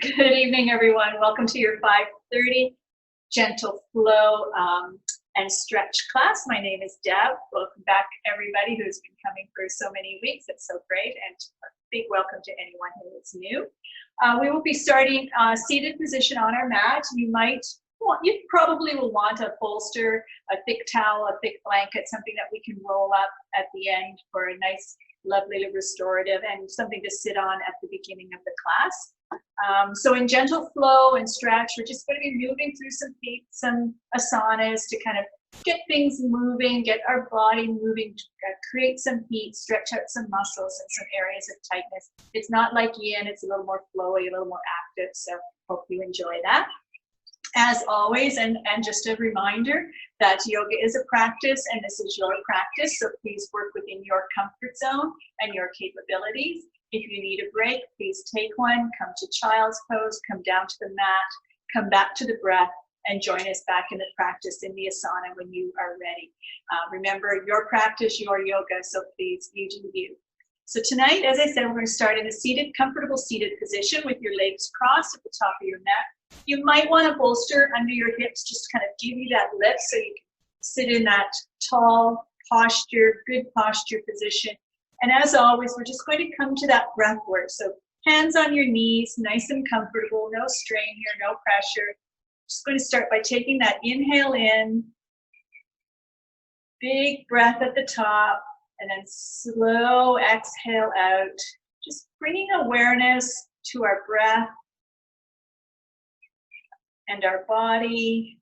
Good evening, everyone. Welcome to your 5:30 gentle flow and stretch class. My name is Deb. Welcome back, everybody who's been coming for so many weeks. It's so great, and a big welcome to anyone who is new. We will be starting seated position on our mat. You probably will want a bolster, a thick towel, a thick blanket, something that we can roll up at the end for a nice, lovely restorative, and something to sit on at the beginning of the class. So in gentle flow and stretch, we're just going to be moving through some asanas to kind of get things moving, get our body moving, create some heat, stretch out some muscles and some areas of tightness. It's not like yin, it's a little more flowy, a little more active, so hope you enjoy that. As always, and just a reminder that yoga is a practice and this is your practice, so please work within your comfort zone and your capabilities. If you need a break, please take one, come to child's pose, come down to the mat, come back to the breath, and join us back in the practice in the asana when you are ready. Remember, your practice, your yoga, so please, you do you. So tonight, as I said, we're going to start in a comfortable seated position with your legs crossed at the top of your mat. You might want to bolster under your hips, just kind of give you that lift so you can sit in that tall posture, good posture position. And as always, we're just going to come to that breath work. So hands on your knees, nice and comfortable, no strain here, no pressure. Just going to start by taking that inhale in, big breath at the top, and then slow exhale out. Just bringing awareness to our breath and our body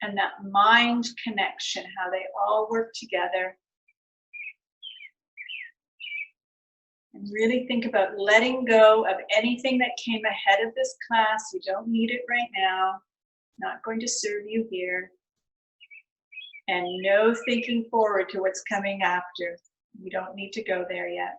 and that mind connection, how they all work together. And really think about letting go of anything that came ahead of this class. You don't need it right now. Not going to serve you here. And no thinking forward to what's coming after. You don't need to go there yet.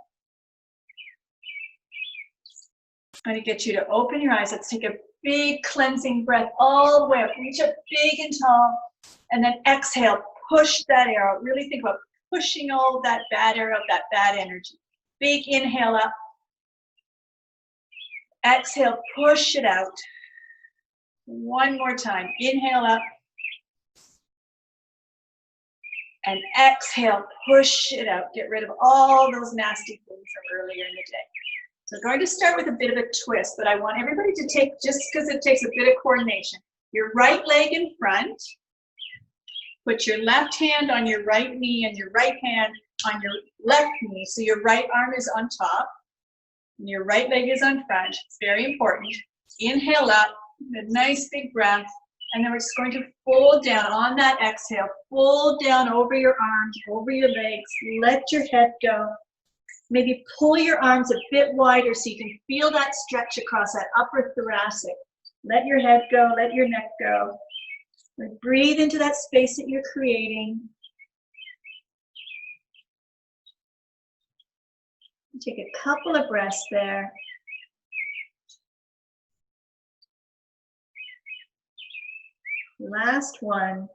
I'm going to get you to open your eyes. Let's take a big cleansing breath all the way up. Reach up big and tall. And then exhale. Push that air out. Really think about pushing all of that bad air out, that bad energy. Big inhale up. Exhale, push it out. One more time. Inhale up. And exhale, push it out. Get rid of all those nasty things from earlier in the day. So I'm going to start with a bit of a twist, but I want everybody to take, just because it takes a bit of coordination, your right leg in front. Put your left hand on your right knee and your right hand on your left knee. So your right arm is on top and your right leg is on front. It's very important. Inhale up, a nice big breath. And then we're just going to fold down on that exhale. Fold down over your arms, over your legs. Let your head go. Maybe pull your arms a bit wider so you can feel that stretch across that upper thoracic. Let your head go, let your neck go. Breathe into that space that you're creating. Take a couple of breaths there. Last one.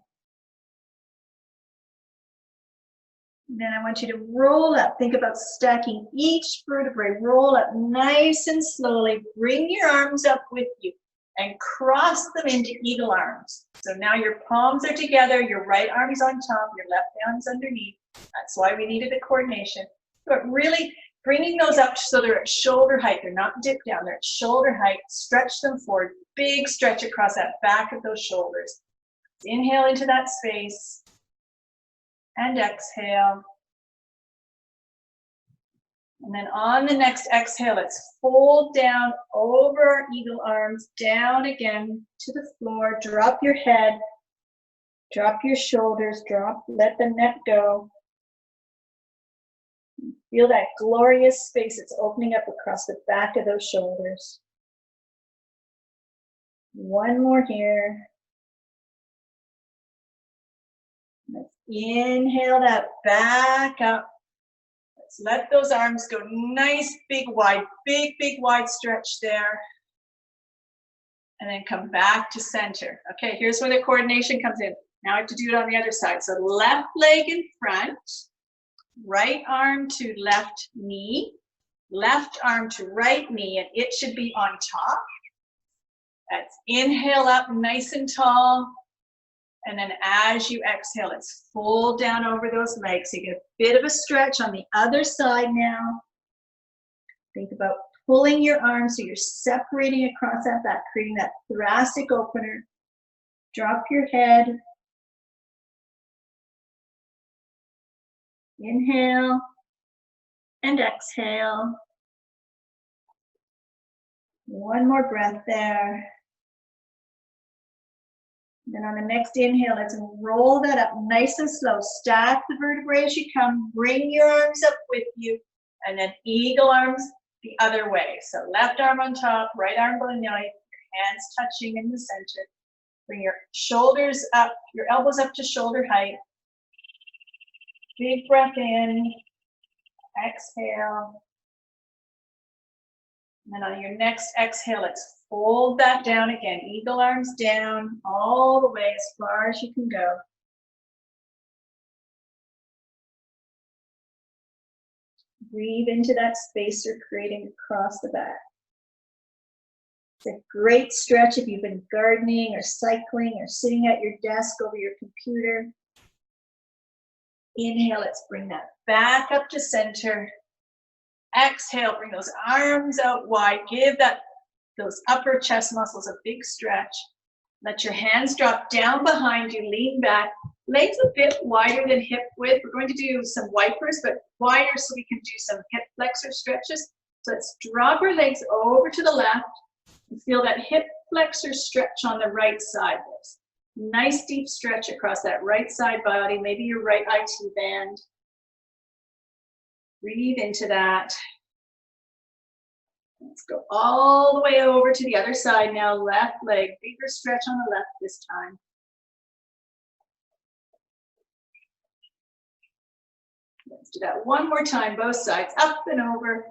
And then I want you to roll up. Think about stacking each vertebrae. Roll up nice and slowly. Bring your arms up with you and cross them into eagle arms. So now your palms are together, your right arm's on top, your left hand's underneath. That's why we needed the coordination. But really bringing those up so they're at shoulder height. They're not dipped down, they're at shoulder height. Stretch them forward. Big stretch across that back of those shoulders. Inhale into that space. And exhale. And then on the next exhale, let's fold down over our eagle arms, down again to the floor. Drop your head, drop your shoulders, let the neck go. Feel that glorious space that's opening up across the back of those shoulders. One more here. Let's inhale that back up. Let's let those arms go nice, big, wide stretch there. And then come back to center. Okay, here's where the coordination comes in. Now I have to do it on the other side. So left leg in front, right arm to left knee, Left arm to right knee, and it should be on top. That's inhale up nice and tall. And then as you exhale, let's fold down over those legs. So you get a bit of a stretch on the other side now. Think about pulling your arms so you're separating across that back, creating that thoracic opener. Drop your head. Inhale and exhale. One more breath there. Then on the next inhale, let's roll that up nice and slow. Stack the vertebrae as you come. Bring your arms up with you. And then eagle arms the other way. So left arm on top, right arm below, your hands touching in the center. Bring your shoulders up, your elbows up to shoulder height. Big breath in. Exhale. And then on your next exhale, let's fold that down again. Eagle arms down all the way as far as you can go. Breathe into that space you're creating across the back. It's a great stretch if you've been gardening or cycling or sitting at your desk over your computer. Inhale, let's bring that back up to center. Exhale, bring those arms out wide. Give those upper chest muscles a big stretch. Let your hands drop down behind you, lean back. Legs a bit wider than hip width. We're going to do some wipers, but wider so we can do some hip flexor stretches. So let's drop our legs over to the left and feel that hip flexor stretch on the right side. Nice deep stretch across that right side body, maybe your right IT band. Breathe into that. Let's go all the way over to the other side now. Left leg, bigger stretch on the left this time. Let's do that one more time, both sides, up and over,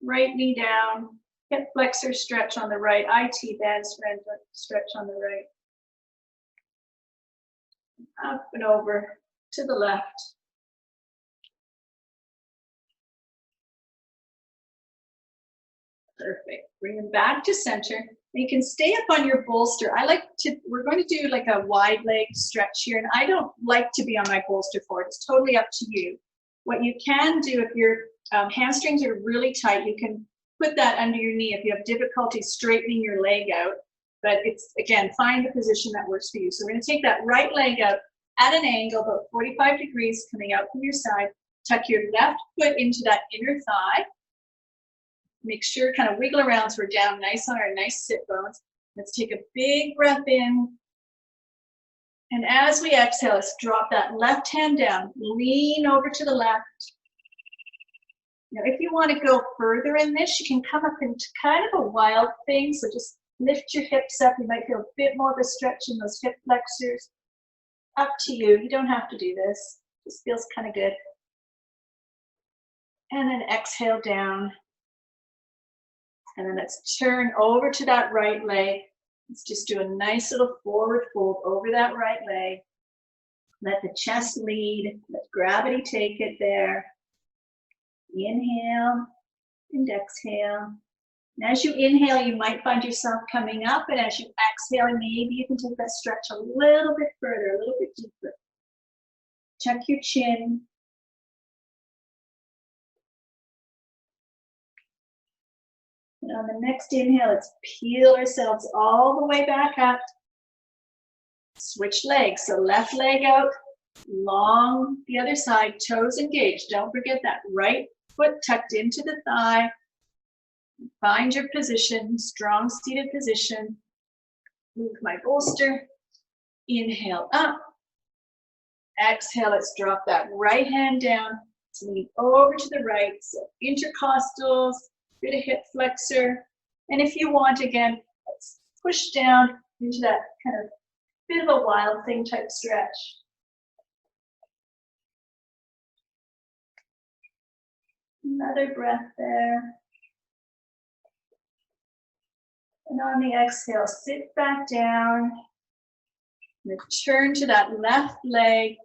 right knee down, hip flexor stretch on the right, IT band stretch on the right. Up and over to the left. Perfect. Bring them back to center. You can stay up on your bolster. We're going to do like a wide leg stretch here, and I don't like to be on my bolster for it. It's totally up to you. What you can do if your hamstrings are really tight, you can put that under your knee if you have difficulty straightening your leg out. But it's, again, find the position that works for you. So we're going to take that right leg out at an angle, about 45 degrees coming out from your side. Tuck your left foot into that inner thigh. Make sure, kind of wiggle around so we're down nice on our nice sit bones. Let's take a big breath in. And as we exhale, let's drop that left hand down. Lean over to the left. Now, if you want to go further in this, you can come up into kind of a wild thing. So just lift your hips up. You might feel a bit more of a stretch in those hip flexors. Up to you. You don't have to do this. Just feels kind of good. And then exhale down. And then let's turn over to that right leg. Let's just do a nice little forward fold over that right leg. Let the chest lead. Let gravity take it there. Inhale and exhale. And as you inhale, you might find yourself coming up. And as you exhale, maybe you can take that stretch a little bit further, a little bit deeper. Tuck your chin. And on the next inhale, let's peel ourselves all the way back up. Switch legs. So left leg out, long the other side, toes engaged. Don't forget that right foot tucked into the thigh. Find your position, strong seated position. Move my bolster. Inhale up. Exhale, let's drop that right hand down. So lean over to the right. So intercostals. Bit of hip flexor, and if you want, again, let's push down into that kind of bit of a wild thing type stretch. Another breath there. And on the exhale, sit back down. Return to that left leg.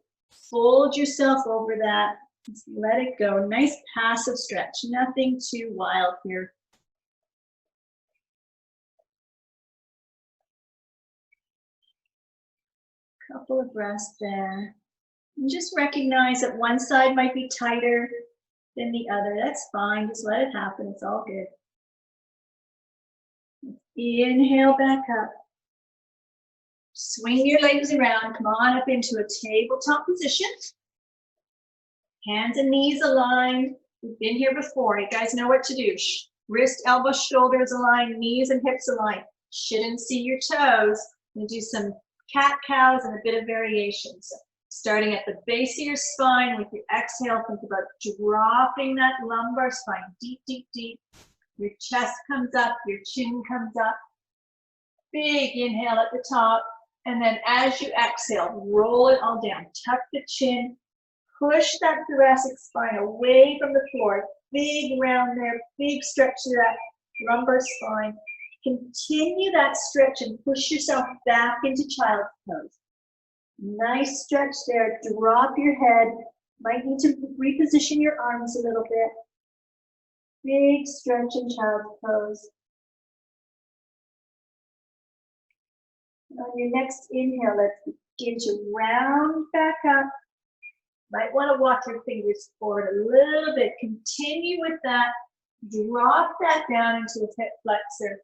Fold yourself over that. Just let it go. Nice passive stretch. Nothing too wild here. Couple of breaths there. And just recognize that one side might be tighter than the other. That's fine. Just let it happen. It's all good. Inhale back up. Swing your legs around. Come on up into a tabletop position. Hands and knees aligned. We've been here before. You guys know what to do. Wrist, elbow, shoulders aligned. Knees and hips aligned. Shouldn't see your toes. We'll do some cat-cows and a bit of variation. So starting at the base of your spine with your exhale, think about dropping that lumbar spine deep, deep, deep. Your chest comes up, your chin comes up. Big inhale at the top. And then as you exhale, roll it all down. Tuck the chin. Push that thoracic spine away from the floor. Big round there, big stretch to that lumbar spine. Continue that stretch and push yourself back into child's pose. Nice stretch there. Drop your head. Might need to reposition your arms a little bit. Big stretch in child's pose. On your next inhale, let's begin to round back up. Might want to walk your fingers forward a little bit. Continue with that. Drop that down into a hip flexor.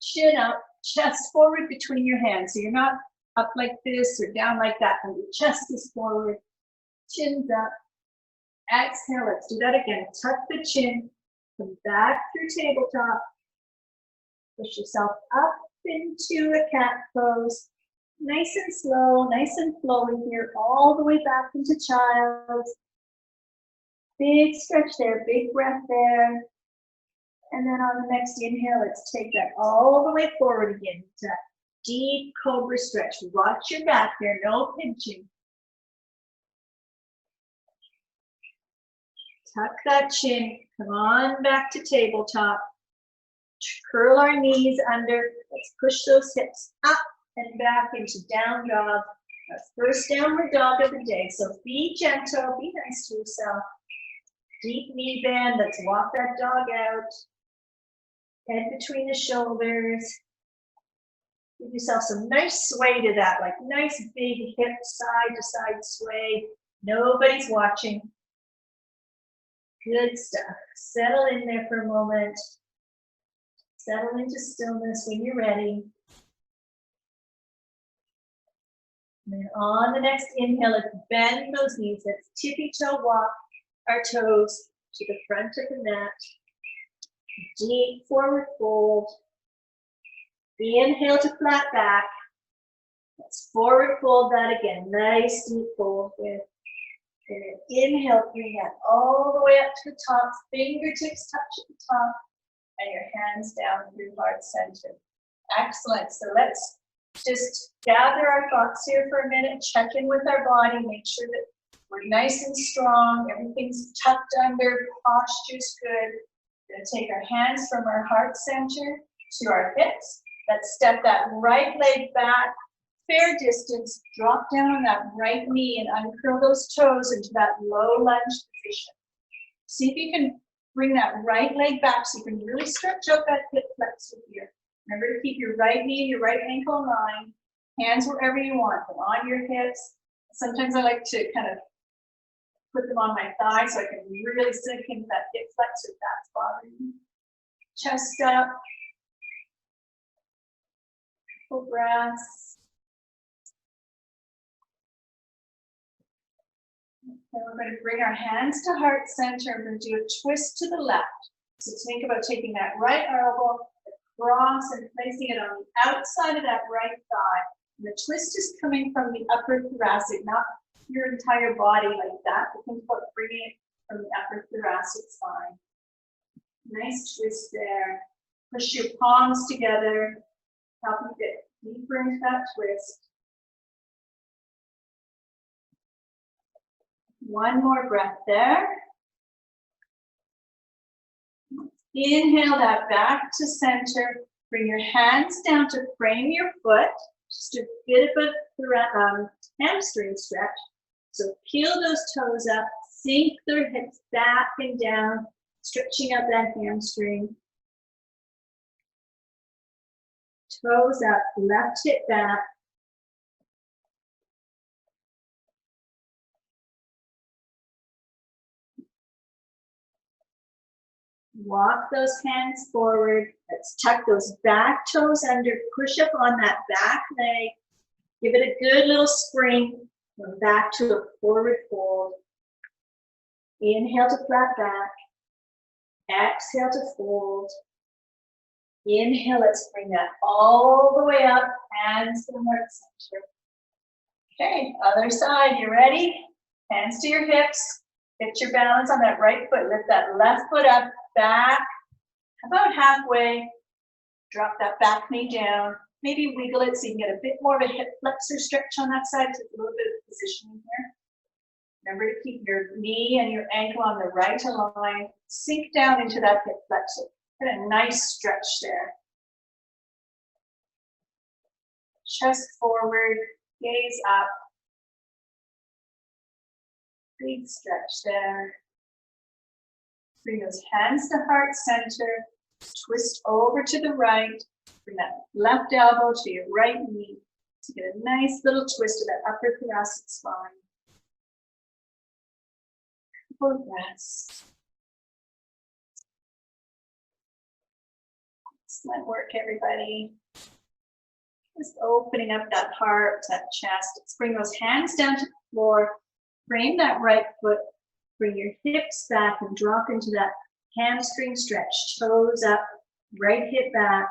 Chin up, chest forward between your hands. So you're not up like this or down like that. And your chest is forward, chin's up. Exhale, let's do that again. Tuck the chin, come back through tabletop. Push yourself up into a cat pose. Nice and slow, nice and flowing here, all the way back into child's. Big stretch there, big breath there. And then on the next inhale, let's take that all the way forward again. That deep cobra stretch. Watch your back there, no pinching. Tuck that chin, come on back to tabletop. Curl our knees under. Let's push those hips up and back into down dog. That's first downward dog of the day. So be gentle, be nice to yourself. Deep knee bend. Let's walk that dog out. Head between the shoulders. Give yourself some nice sway to that, like nice big hip side to side sway. Nobody's watching. Good stuff. Settle in there for a moment. Settle into stillness when you're ready. And then on the next inhale, let's bend those knees. Let's tippy toe walk our toes to the front of the mat. Deep forward fold. Inhale to flat back. Let's forward fold that again. Nice deep fold with. And then inhale, bring that all the way up to the top. Fingertips touch at the top. And your hands down through heart center. Excellent. So let's just gather our thoughts here for a minute. Check in with our body. Make sure that we're nice and strong. Everything's tucked under. Posture's good. We're going to take our hands from our heart center to our hips. Let's step that right leg back, fair distance, drop down on that right knee and uncurl those toes into that low lunge position. See if you can bring that right leg back so you can really stretch out that hip flexor here. Remember to keep your right knee and your right ankle in line, hands wherever you want them, on your hips. Sometimes I like to kind of put them on my thighs so I can really sink into that hip flexor if that's bothering you. Chest up. Full breaths. Then we're going to bring our hands to heart center. We're going to do a twist to the left. So think about taking that right elbow across and placing it on the outside of that right thigh. And the twist is coming from the upper thoracic, not your entire body like that. But think about bringing it from the upper thoracic spine. Nice twist there. Push your palms together. Help you get deeper into that twist. One more breath there. Inhale that back to center. Bring your hands down to frame your foot. Just a bit of a hamstring stretch. So peel those toes up, Sink their hips back and down, stretching out that hamstring. Toes up, left hip back. Walk those hands forward. Let's tuck those back toes under. Push up on that back leg. Give it a good little spring. Go back to a forward fold. Inhale to flat back. Exhale to fold. Inhale, let's bring that all the way up. Hands to the heart center. Okay, other side, you ready? Hands to your hips. Get your balance on that right foot. Lift that left foot up, back, about halfway. Drop that back knee down. Maybe wiggle it so you can get a bit more of a hip flexor stretch on that side. Just a little bit of positioning here. Remember to keep your knee and your ankle on the right line. Sink down into that hip flexor. Get a nice stretch there. Chest forward, gaze up. Big stretch there. Bring those hands to heart center. Twist over to the right. Bring that left elbow to your right knee. So get a nice little twist of that upper thoracic spine. Couple of breaths. Excellent work, everybody. Just opening up that heart, that chest. Let's bring those hands down to the floor. Frame that right foot. Bring your hips back and drop into that hamstring stretch. Toes up, right hip back.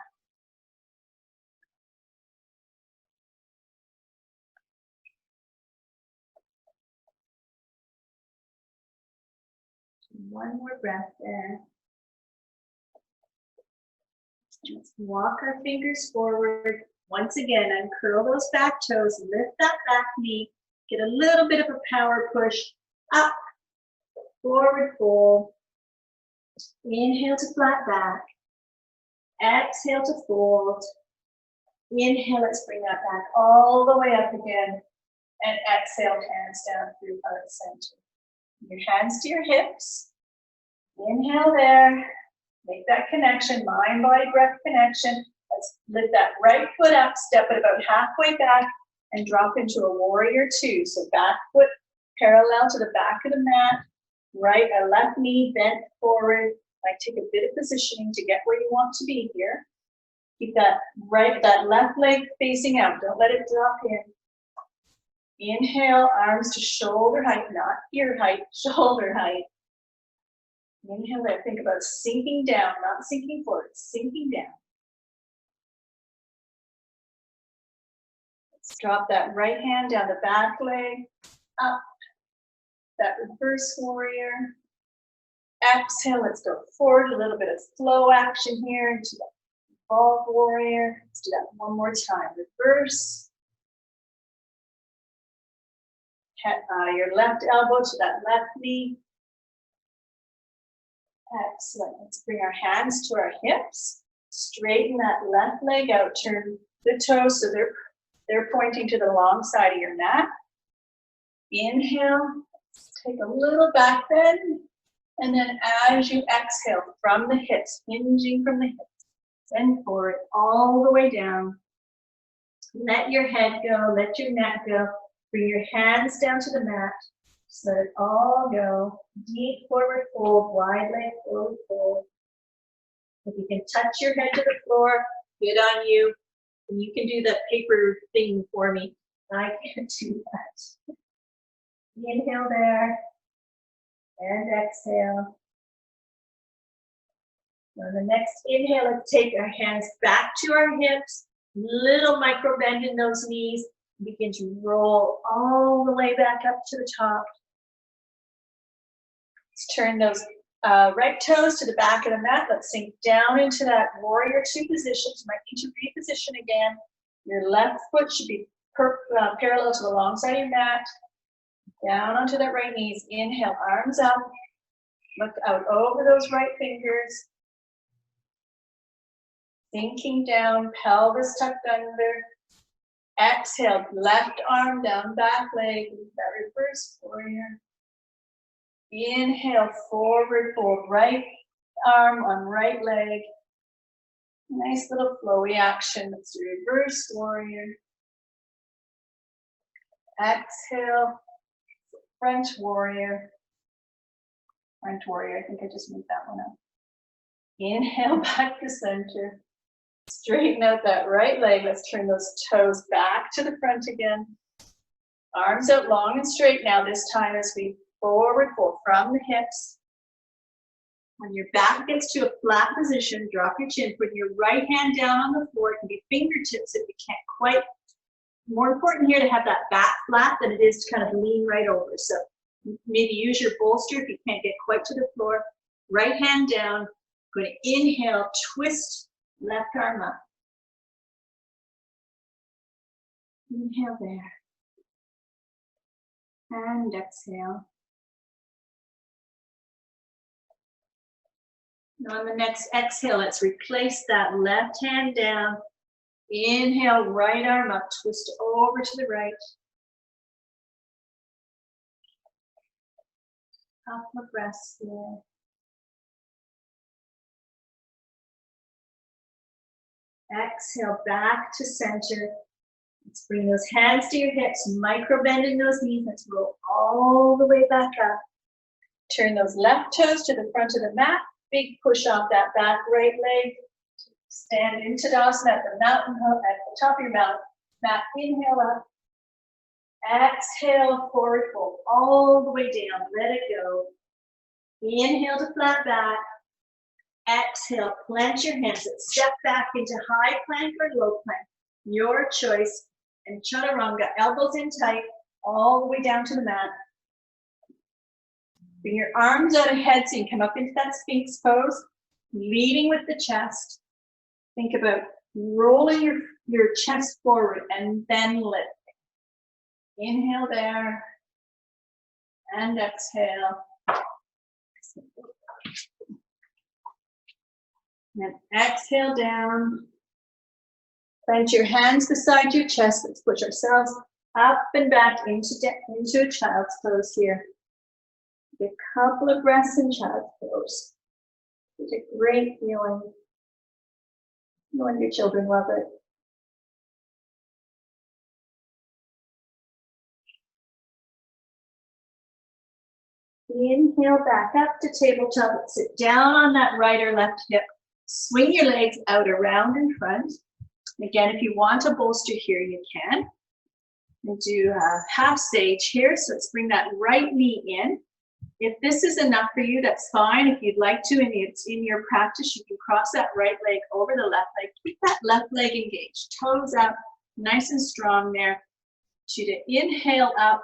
One more breath there. Let's walk our fingers forward. Once again, uncurl those back toes, lift that back knee, get a little bit of a power push up, forward fold. Inhale to flat back. Exhale to fold. Inhale, let's bring that back all the way up again. And exhale, hands down through heart center. Your hands to your hips. Inhale there. Make that connection, mind, body, breath connection. Let's lift that right foot up, step it about halfway back, and drop into a warrior two. So back foot parallel to the back of the mat. Right or left knee bent forward. Like take a bit of positioning to get where you want to be here. Keep that left leg facing out. Don't let it drop in. Inhale, arms to shoulder height, not ear height, shoulder height. Inhale there, think about sinking down, not sinking forward, sinking down. Let's drop that right hand down the back leg, up, that reverse warrior. Exhale, let's go forward, a little bit of flow action here into the ball warrior. Let's do that one more time. Reverse. Your left elbow to that left knee. Excellent. Let's bring our hands to our hips. Straighten that left leg out. Turn the toes so they're pointing to the long side of your mat. Inhale. Take a little back bend. And then as you exhale from the hips, hinging from the hips, bend forward all the way down. Let your head go. Let your neck go. Bring your hands down to the mat. Just let it all go. Deep forward fold, wide leg forward fold. If you can touch your head to the floor, good on you. And you can do that paper thing for me. I can't do that. Inhale there. And exhale. On the next inhale, let's take our hands back to our hips. Little micro bend in those knees. Begin to roll all the way back up to the top. Let's turn those right toes to the back of the mat. Let's sink down into that warrior two position. You might need to reposition again. Your left foot should be parallel to the long side of your mat. Down onto that right knees. Inhale, arms up. Look out over those right fingers. Sinking down, pelvis tucked under. Exhale, left arm down, back leg, that reverse warrior. Inhale, forward fold, right arm on right leg. Nice little flowy action. Let's do reverse warrior. Exhale, front warrior. Front warrior, I think I just moved that one up. Inhale, back to center. Straighten out that right leg. Let's turn those toes back to the front again. Arms out long and straight now. This time as we forward fold from the hips. When your back gets to a flat position, drop your chin. Put your right hand down on the floor. It can be fingertips if you can't quite. More important here to have that back flat than it is to kind of lean right over. So maybe use your bolster if you can't get quite to the floor. Right hand down. Going to inhale, twist left arm up. Inhale there. And exhale. Now on the next exhale, let's replace that left hand down. Inhale, right arm up, twist over to the right. Couple of breaths here. Exhale, back to center. Let's bring those hands to your hips, micro bend in those knees. Let's roll all the way back up. Turn those left toes to the front of the mat. Big push off that back right leg. Stand into Tadasana at the mountain at the top of your mat. Inhale up. Exhale, forward fold all the way down. Let it go. Inhale to flat back. Exhale, plant your hands and step back into high plank or low plank. Your choice. And chaturanga, elbows in tight, all the way down to the mat. Bring your arms out ahead so you can come up into that Sphinx pose, leading with the chest. Think about rolling your chest forward and then lifting. Inhale there, and exhale. And exhale down. Plant your hands beside your chest. Let's push ourselves up and back into a child's pose here. Take a couple of breaths in child's pose. It's a great feeling. No wonder your children love it. Inhale back up to tabletop. Sit down on that right or left hip. Swing your legs out around in front. Again, if you want a bolster here, you can. And do a half sage here. So let's bring that right knee in. If this is enough for you, that's fine. If you'd like to, and it's in your practice, you can cross that right leg over the left leg. Keep that left leg engaged. Toes up, nice and strong there. To inhale up,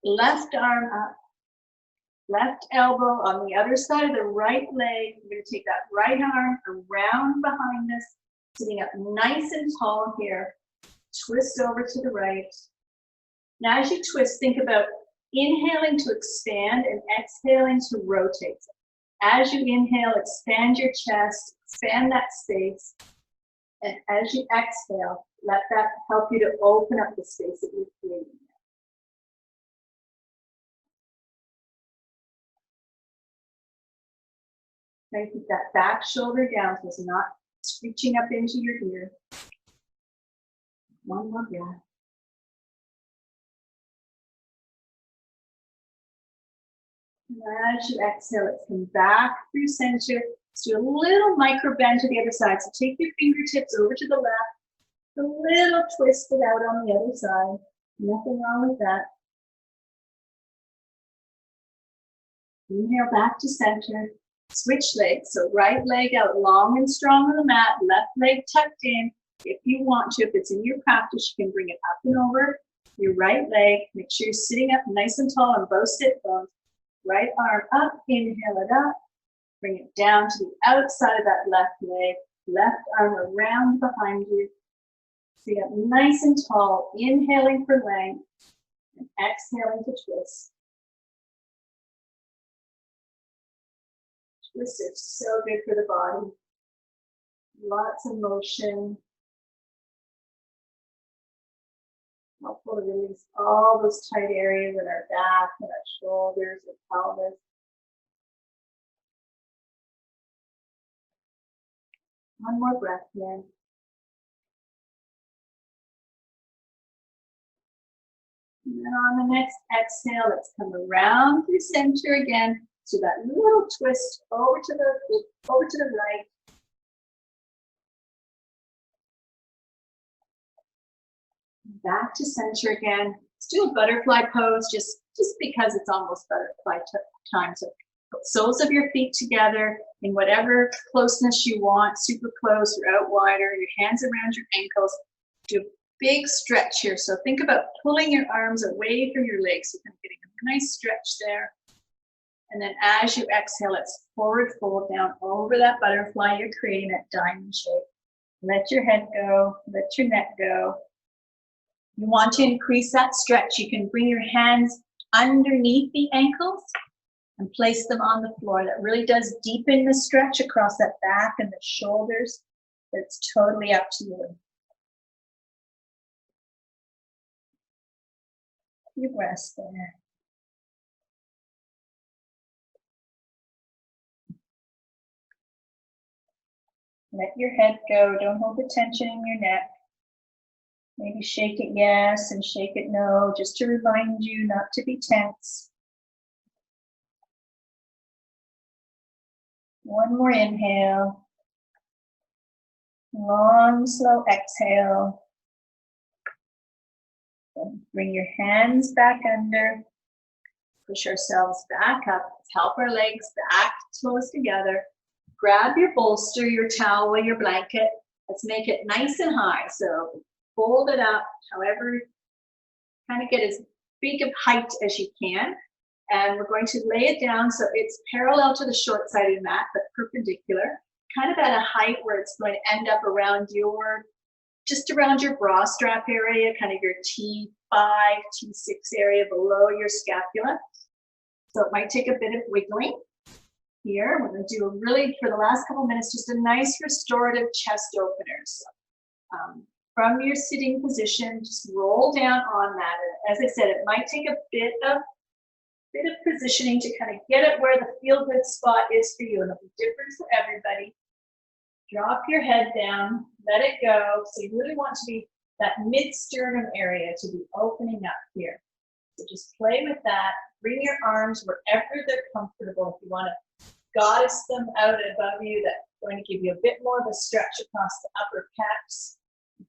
left arm up, left elbow on the other side of the right leg. You're going to take that right arm around behind us, sitting up nice and tall here. Twist over to the right. Now as you twist, think about inhaling to expand and exhaling to rotate. As you inhale, expand your chest, expand that space. And as you exhale, let that help you to open up the space that you're creating. Try to keep that back shoulder down so it's not screeching up into your ear. One more breath. As you exhale, let's come back through center. Let's do a little micro bend to the other side. So take your fingertips over to the left. A little twist it out on the other side. Nothing wrong with that. Inhale back to center. Switch legs. So right leg out long and strong on the mat. Left leg tucked in. If you want to, if it's in your practice, you can bring it up and over your right leg. Make sure you're sitting up nice and tall on both sit bones. Right arm up, inhale it up, bring it down to the outside of that left leg, left arm around behind you. Sit up nice and tall, inhaling for length, and exhaling to twist. Twist is so good for the body. Lots of motion. Helpful to release all those tight areas in our back and our shoulders and pelvis. One more breath here. And then on the next exhale, let's come around through center again to that little twist over to the right. Back to center again. Let's do a butterfly pose just because it's almost butterfly time. So put soles of your feet together in whatever closeness you want, super close or out wider, your hands around your ankles. Do a big stretch here. So think about pulling your arms away from your legs. So you're getting a nice stretch there. And then as you exhale, let's forward fold down over that butterfly. You're creating that diamond shape. Let your head go, let your neck go. You want to increase that stretch. You can bring your hands underneath the ankles and place them on the floor. That really does deepen the stretch across that back and the shoulders. It's totally up to you. You rest there. Let your head go. Don't hold the tension in your neck. Maybe shake it yes and shake it no, just to remind you not to be tense. One more inhale. Long, slow exhale. Then bring your hands back under. Push ourselves back up. Let's help our legs back close together. Grab your bolster, your towel, or your blanket. Let's make it nice and high. So fold it up, however, kind of get as big of height as you can. And we're going to lay it down so it's parallel to the short side of the mat, but perpendicular, kind of at a height where it's going to end up around just around your bra strap area, kind of your T5, T6 area below your scapula. So it might take a bit of wiggling. Here, we're going to do for the last couple minutes, just a nice restorative chest opener. So, from your sitting position, just roll down on that. As I said, it might take a bit of positioning to kind of get it where the feel-good spot is for you, and it'll be different for everybody. Drop your head down, let it go. So you really want to be that mid-sternum area to be opening up here. So just play with that. Bring your arms wherever they're comfortable. If you want to goddess them out above you, that's going to give you a bit more of a stretch across the upper pecs.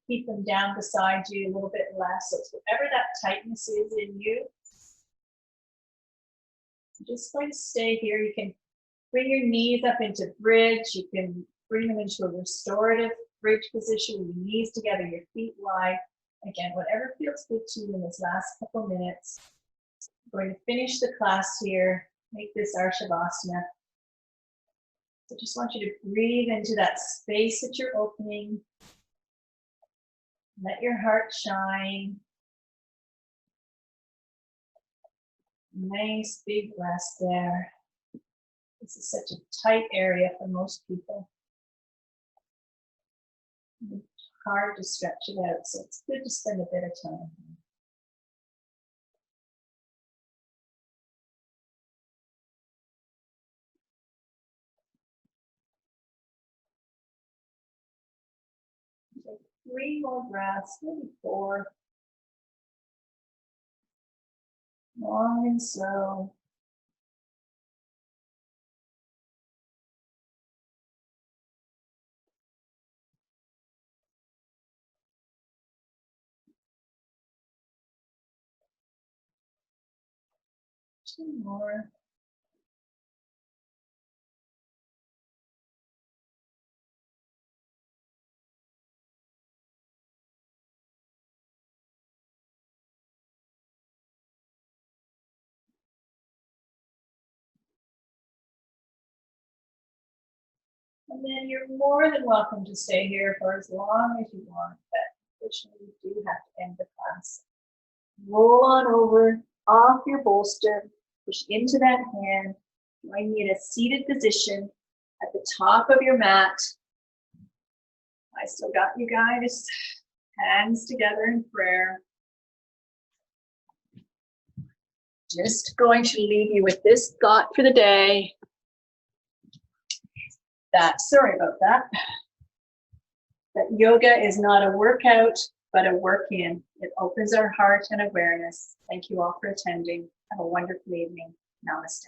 Keep them down beside you a little bit less. So it's whatever that tightness is in you. So just going to stay here. You can bring your knees up into bridge. You can bring them into a restorative bridge position with your knees together, your feet wide. Again, whatever feels good to you in this last couple minutes. We're going to finish the class here. Make this our Shavasana. So just want you to breathe into that space that you're opening. Let your heart shine. Nice big rest there. This is such a tight area for most people. It's hard to stretch it out, so it's good to spend a bit of time here. Take 3 more breaths, maybe 4. Long and slow. Two more. And then you're more than welcome to stay here for as long as you want, but unfortunately you do have to end the class. Roll on over, off your bolster, push into that hand. Join me in a seated position at the top of your mat. I still got you guys. Hands together in prayer. Just going to leave you with this thought for the day. Sorry about that. That yoga is not a workout, but a work-in. It opens our heart and awareness. Thank you all for attending. Have a wonderful evening. Namaste.